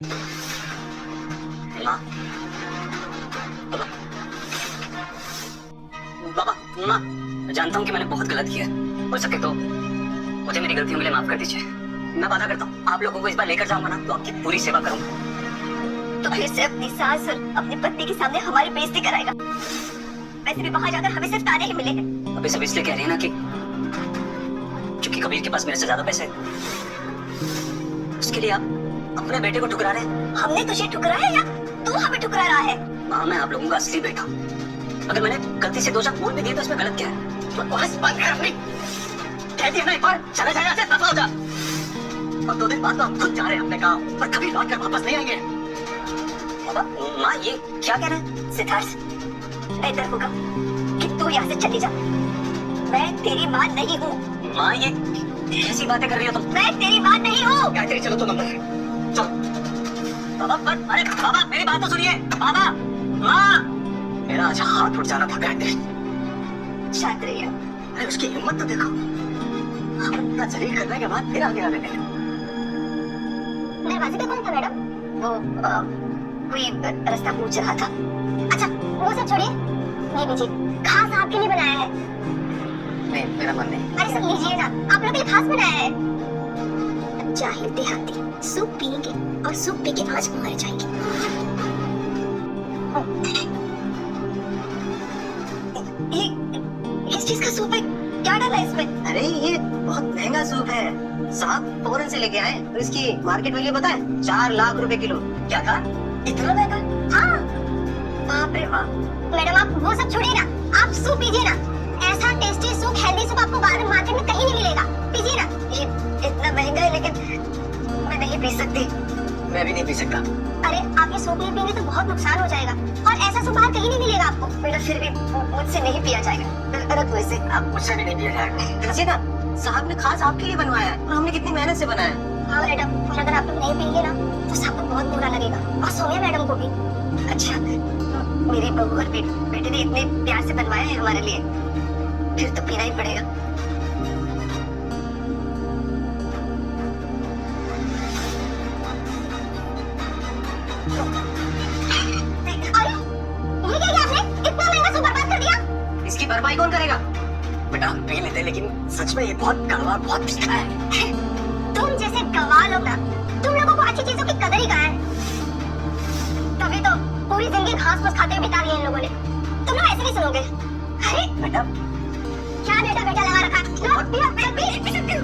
माँ, पापा, माँ, मैं जानता हूँ कि मैंने बहुत गलत किया है। हो सके तो मुझे मेरी गलतियों के लिए माफ कर दीजिए। मैं वादा करता हूँ आप लोगों को इस बार लेकर जाऊंगा ना तो आपकी पूरी सेवा करूंगा। तो फिर से अपनी सास और अपनी पत्नी के सामने हमारी बेइज्जती कराएगा। वैसे भी वहां जाकर हमें सिर्फ ताने ही मिले हैं। अभी सब इसलिए कह रही है ना कि क्योंकि कबीर के पास मेरे से ज्यादा पैसे हैं। उसके लिए आप अपने बेटे को ठुकरा रहे हैं। हमने तुझे ठुकराया या तू हमें ठुकरा रहा है? माँ, मैं आप लोगों का असली बेटा हूँ। अगर मैंने गलती से 2 शब्द बोल भी दिए तो इसमें गलत क्या है? तो बस बंद कर अपनी। कहती है ना एक बार चला जाए से दफा हो जा। और 2 दिन बाद तो हम खुद जा रहे हैं अपने गाँव, पर कभी लौट कर वापस नहीं आएंगे। माँ, ये क्या कह रहे हैं? सिद्धार्थ, बेहतर होगा कि तू यहाँ से चली जा। मैं तेरी माँ नहीं हूँ। माँ, ये कैसी बातें कर रही हो तुम? मैं तेरी माँ नहीं हूँ। गायत्री, चलो तुम अंदर चलो। बाबा, पर अरे बाबा, मेरी बात तो सुनिए। बाबा, माँ, मेरा आज हाथ उठ जाना था गायत्री। शांत रहिए। अरे उसकी हिम्मत तो देखो। हम इतना जलील करने के बाद फिर आगे आ गए। दरवाजे पे कौन था मैडम? वो कोई रास्ता पूछ रहा था। अच्छा वो सब छोड़िए, ये लीजिए, खास आपके लिए बनाया है। नहीं, मेरा मन नहीं। अरे सब लीजिए ना, आप लोग के लिए खास बनाया है। जाहिल देहाती, सूप पिएंगे और सूप पी के आज मर जाएंगे। ये किस चीज का सूप है? क्या डाला है इसमें? अरे ये बहुत महंगा सूप है साहब, फॉरेन से लेके आए। तो इसकी मार्केट वैल्यू पता है? 4 लाख रुपए किलो। क्या कहा? इतना महंगा? हाँ, बाप रे बाप। मैडम आप वो सब छोड़िए ना, आप सूप पीजिए ना। ऐसा टेस्टी सूप, हेल्दी सूप आपको बाहर मार्केट में कहीं नहीं मिलेगा। पीजिए ना। ये इतना महंगा है लेकिन मैं नहीं पी सकती। मैं भी नहीं पी सकता। अरे आप ये सूप नहीं पिएंगे तो बहुत नुकसान हो जाएगा, और ऐसा सूप बाहर कहीं नहीं मिलेगा आपको। बेटा फिर भी मुझसे नहीं पिया जाएगा। रख दो इसे। आप मुझसे भी नहीं पिया जाएगा। दीजिए ना, साहब ने खास आपके लिए बनवाया है और हमने कितनी मेहनत से बनाया है। हाँ मैडम, और अगर आप लोग नहीं पिएंगे ना तो सबको बहुत बुरा लगेगा, और सोनिया मैडम को भी। अच्छा, मेरी बहू और बेटे ने इतने प्यार से बनवाया है हमारे लिए, फिर तो पीना ही पड़ेगा। अरे ये क्या किया आपने? इतना महंगा सूप बर्बाद कर दिया। इसकी भरपाई कौन करेगा? बेटा हम पी लेते, लेकिन सच में ये बहुत कड़वा, बहुत तीखा है। तुम जैसे गवाह लोग ना, तुम लोगों को अच्छी चीजों की कदर ही कहाँ है? तभी तो पूरी जिंदगी घास फूस खाते बिता दी है इन लोगों ने। तुम लोग ऐसे नहीं सुनोगे। अरे बेटा, क्या बेटा बेटा लगा रखा है? लो पियो, मैं पी सकती हूँ।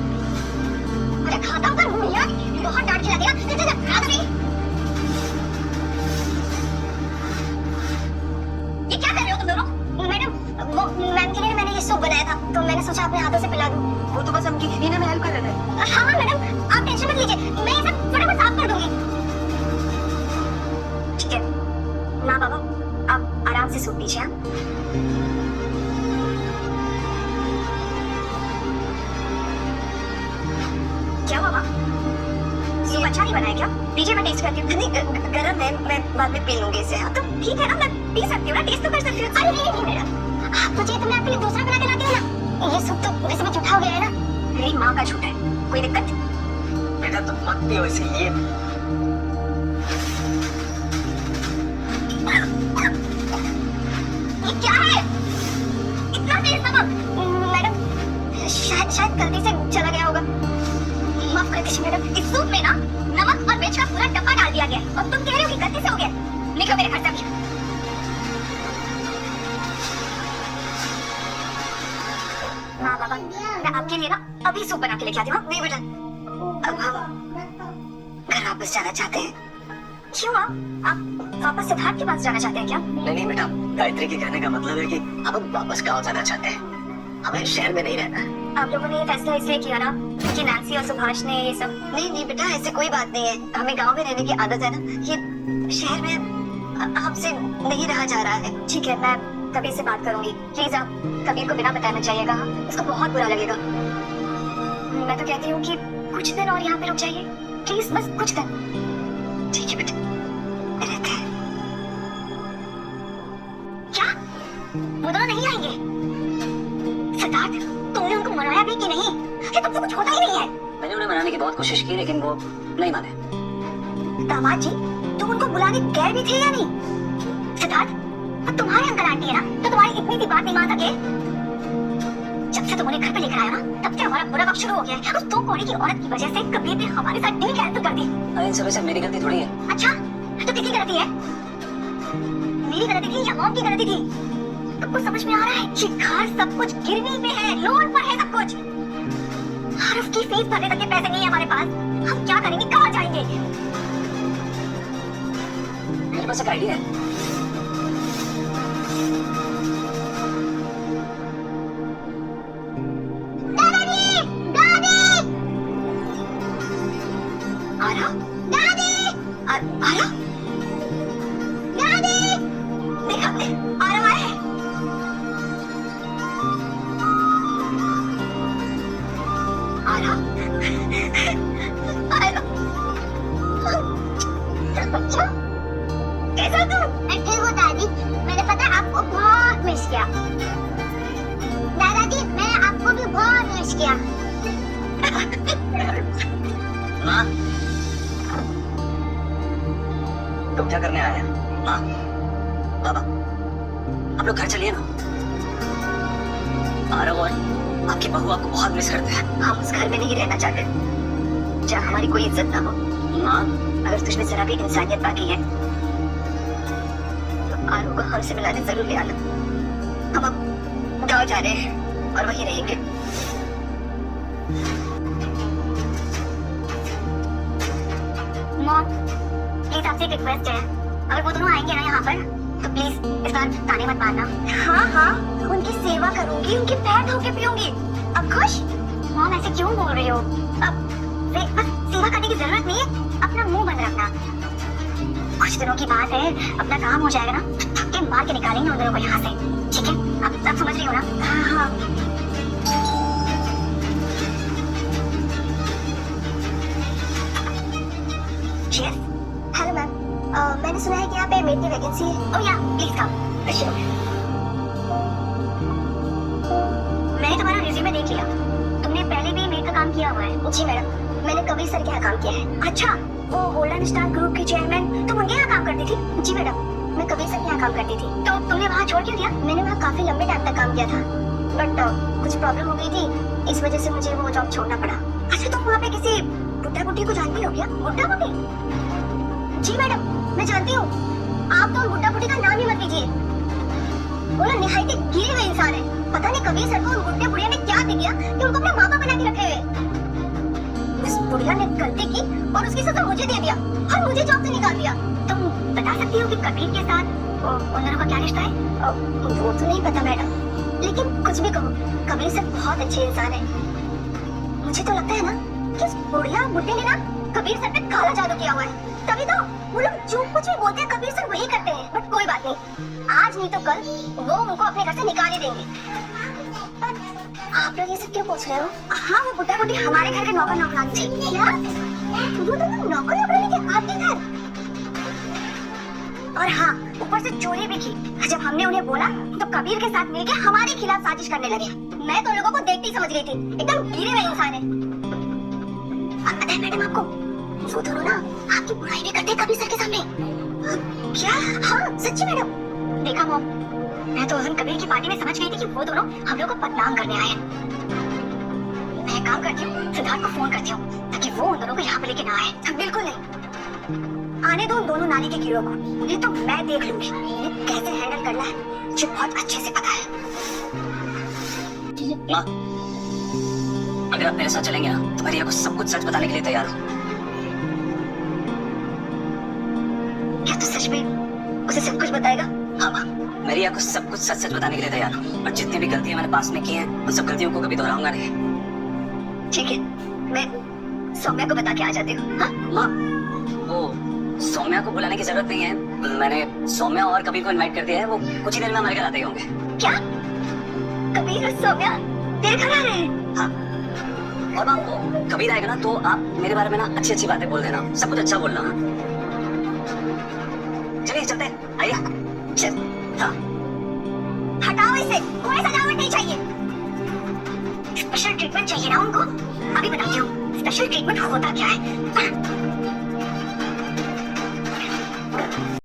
अरे खाता हूँ कर भूलिया, बहुत डांट खिला दिया। चल चल खा दे। ये क्या कर रहे हो तुम दोनों? मैडम, वो मैम के लिए मैंने ये सूप बनाया था, तो मैंने सोचा अपने हाथों से पिला दूं। वो तो बस हमकी पीने में हेल्प कर रहे थे। हाँ हाँ मैडम, आप टेंशन मत लीजिए, मैं ये सब फटाफट साफ कर दूंगी। ठीक है माँ बाबा, आप आराम से सूप पीजिए। क्या हुआ माँ? सूप अच्छा नहीं बनाया क्या? दीजिए मैं टेस्ट करती हूँ। नहीं गरम है, मैं बाद में पी लूंगी इसे। हाँ तो ठीक है ना, मैं पी सकती हूँ ना, टेस्ट तो कर सकती हूँ। अरे नहीं मैडम, आपको चाहिए तो मैं आपके लिए दूसरा बना के लाती हूँ ना। ये सूप तो वैसे भी झूठा हो गया है ना। मेरी माँ का झूठा है, कोई दिक्कत? बेटा तुम मत पियो इसे। ये क्या है? इतना तेज नमक? मैडम शायद गलती से चला गया होगा, माफ कर दीजिए मैडम। इस सूप में ना नमक और मिर्च का पूरा डब्बा डाल दिया गया, और तुम कह रहे हो कि गलती से हो गया? निकलो मेरे घर से अभी। हाँ बाबा, मैं आपके लिए ना अभी सूप बना के लेके आती हूँ। नहीं बेटा, अब हम घर वापस जाना चाहते हैं। क्यों आप वापस सिद्धार्थ के पास जाना चाहते हैं क्या? नहीं बेटा, गायत्री के कहने का मतलब है कि अब वापस गाँव जाना चाहते हैं, हमें शहर में नहीं रहना है। आप लोगों ने ये फैसला इसलिए किया ना कि नैन्सी और सुभाष ने ये सब? नहीं बेटा, ऐसे कोई बात नहीं है, हमें गांव में रहने की आदत है ना, ये शहर में हमसे नहीं रहा जा रहा है। ठीक है, मैं कबीर से बात करूंगी। प्लीज आप कबीर को बिना बताए मत जाइएगा, उसको बहुत बुरा लगेगा। मैं तो कहती हूँ कि कुछ दिन और यहाँ पे रुक जाइए प्लीज, बस कुछ दिन। ठीक है बेटा, रहते हैं। क्या वो दोनों नहीं आएंगे? सिद्धार्थ, तुमने उनको मनाया भी कि नहीं? तुमसे कुछ होता ही नहीं है। मैंने उन्हें मनाने की बहुत कोशिश की लेकिन वो नहीं माने। दामाद जी, तुम उनको बुलाने गए भी थे या नहीं? सिद्धार्थ, वो तुम्हारे अंकल आंटी है ना, तो तुम्हारी इतनी सी बात नहीं मान सके? जब से तुम उन्हें घर पे लेकर आया ना, तब से हमारा बुरा वक्त शुरू हो गया है। उस दो कौड़ी की औरत की वजह से कबीर ने हमारे साथ डील कैंसिल कर दी। अरे इन सब से मेरी गलती थोड़ी है। अच्छा, तो किसकी गलती है? मेरी गलती थी या मॉम की गलती थी? तुमको समझ में आ रहा है? ये घर सब कुछ गिरवी पे है, लोन पर है सब कुछ। और उसकी फीस भरने तक के पैसे नहीं है हमारे पास। हम क्या करेंगे, कहाँ जाएंगे? मेरे पास एक आइडिया है। कैसा तू? मैं ठीक हूँ दादी। मैंने पता आपको बहुत मिस किया। दादाजी, मैंने आपको भी बहुत मिस किया। माँ, तुम क्या करने आए? माँ, बाबा, आप लोग घर चलिए ना। आरव और आपकी बहू आपको बहुत मिस करते हैं। हम उस घर में नहीं रहना चाहते जहाँ हमारी कोई इज्जत ना हो। माँ, अगर तुझमें जरा भी इंसानियत बाकी है तो आरू को हमसे मिलाने जरूर ले आना। हम अब गाँव जा रहे हैं और वहीं रहेंगे। मॉम, प्लीज आपसे एक रिक्वेस्ट है, अगर वो दोनों आएंगे ना यहाँ पर तो प्लीज इस बार ताने मत मारना। हाँ हाँ, उनकी सेवा करूंगी, उनके पैर धो के पीऊंगी। अब खुश? मॉम ऐसे क्यों बोल रही हो? अब बस सेवा करने की जरूरत नहीं है, अपना मुंह बंद रखना। कुछ दिनों की बात है, अपना काम हो जाएगा ना, थप्पे मार के निकालेंगे उन दोनों को यहाँ से। ठीक है, आप समझ रही हो ना? हाँ हाँ। हेलो मैम, मैंने सुना है कि यहाँ पे मेड की वैकेंसी है। ओह या, प्लीज कम। मैंने तुम्हारा रिज्यूमे देख लिया, तुमने पहले भी मेड का काम किया हुआ है। जी मैडम, मैंने कबीर सर के यहाँ काम किया है। अच्छा, वो गोल्डन स्टार ग्रुप की चेयरमैन, तुम उनके यहाँ काम करती थी? जी मैडम, मैं कबीर सर के यहाँ काम करती थी। तो तुमने वहाँ छोड़ क्यों दिया? मैंने वहाँ काफी लंबे टाइम तक काम किया था, बट कुछ प्रॉब्लम हो गई थी, इस वजह से मुझे वो जॉब छोड़ना पड़ा। अच्छा, तुम वहाँ पे किसी बुड्ढा बुड्ढी को जानती हो क्या? बुड्ढा बुड्ढी? जी मैडम, मैं जानती हूँ। आप तो बुड्ढा बुड्ढी का नाम ही मत लीजिए, वो ना निहायत गिरे हुए इंसान है। पता नहीं कबीर सर को उन बुड्ढे बुढ़िया में क्या दिख गया कि उनको अपना माँ बाप बना के रखे हुए। इस बुढ़िया ने गलती की और उसकी सजा मुझे दे दिया और मुझे जॉब से निकाल दिया। तुम बता सकती हो कि कबीर के साथ उन दोनों का क्या रिश्ता है? वो तो नहीं पता मैडम, लेकिन कुछ भी कहो, कबीर सर बहुत अच्छे इंसान है। मुझे तो लगता है ना कि उस बुढ़िया बुड्ढे ने ना कबीर सर पे काला जादू किया हुआ है, तभी तो वो लोग जो कुछ भी बोलते हैं कबीर सर वही करते हैं। बट कोई बात नहीं, आज नहीं तो कल वो उनको अपने घर से निकाल ही देंगे। आप लोग ये सब क्यों पूछ रहे हो? हाँ, वो बुड्ढा बुड्ढी हमारे घर के नौकर नौकरानी थी। क्या? वो तो नौकर नौकरानी थे आपके घर? और हाँ, ऊपर से चोरी भी की। जब हमने उन्हें बोला तो कबीर के साथ मिलकर हमारे खिलाफ साजिश करने लगे। मैं तो लोगों को देखती समझ गई थी, एकदम गिरे हुए इंसान है। पता है मैडम आपको, वो दोनों ना आपकी बुराई भी करते कबीर सर के सामने। क्या? हाँ सच्ची मैडम। देखा मॉम, मैं तो उस दिन कबीर की पार्टी में समझ गई थी कि वो दोनों हम लोग को बदनाम करने आए हैं। मैं काम करती हूँ, सिद्धार्थ को फोन करती हूँ ताकि वो उन दोनों को यहाँ पे लेके ना आए। बिल्कुल नहीं, आने दो उन दोनों नानी के कीड़ों को, उन्हें तो मैं देख लूंगी। उन्हें कैसे हैंडल करना है मुझे बहुत अच्छे से पता है। माँ, अगर आप मेरे साथ चलेंगे ना तो मैं रिया को सब कुछ सच बताने के लिए तैयार हूँ। क्या तू सच में उसे सब कुछ बताएगा? हाँ माँ, मैं रिया को सब कुछ सच सच बताने के लिए तैयार हूँ, और जितनी भी गलतियाँ मैंने पास में की हैं उन सब गलतियों को कभी दोहराऊंगा नहीं। ठीक है, मैं सौम्या को बता के आ जाती हूँ। हाँ माँ, वो सौम्या को बुलाने की जरूरत नहीं है, मैंने सौम्या और कबीर को इनवाइट कर दिया है, वो कुछ ही देर में हमारे घर आते ही होंगे। क्या? कबीर और सौम्या तेरे घर आ रहे हैं? हाँ, और माँ, वो कबीर आएगा ना तो आप मेरे बारे में ना अच्छी अच्छी बातें बोल देना, सब कुछ अच्छा बोलना। चलिए चलते हैं, आइए। चल। हाँ। हटाओ इसे, कोई सजावट नहीं चाहिए। स्पेशल ट्रीटमेंट चाहिए ना उनको? अभी बताती हूँ स्पेशल ट्रीटमेंट होता क्या है।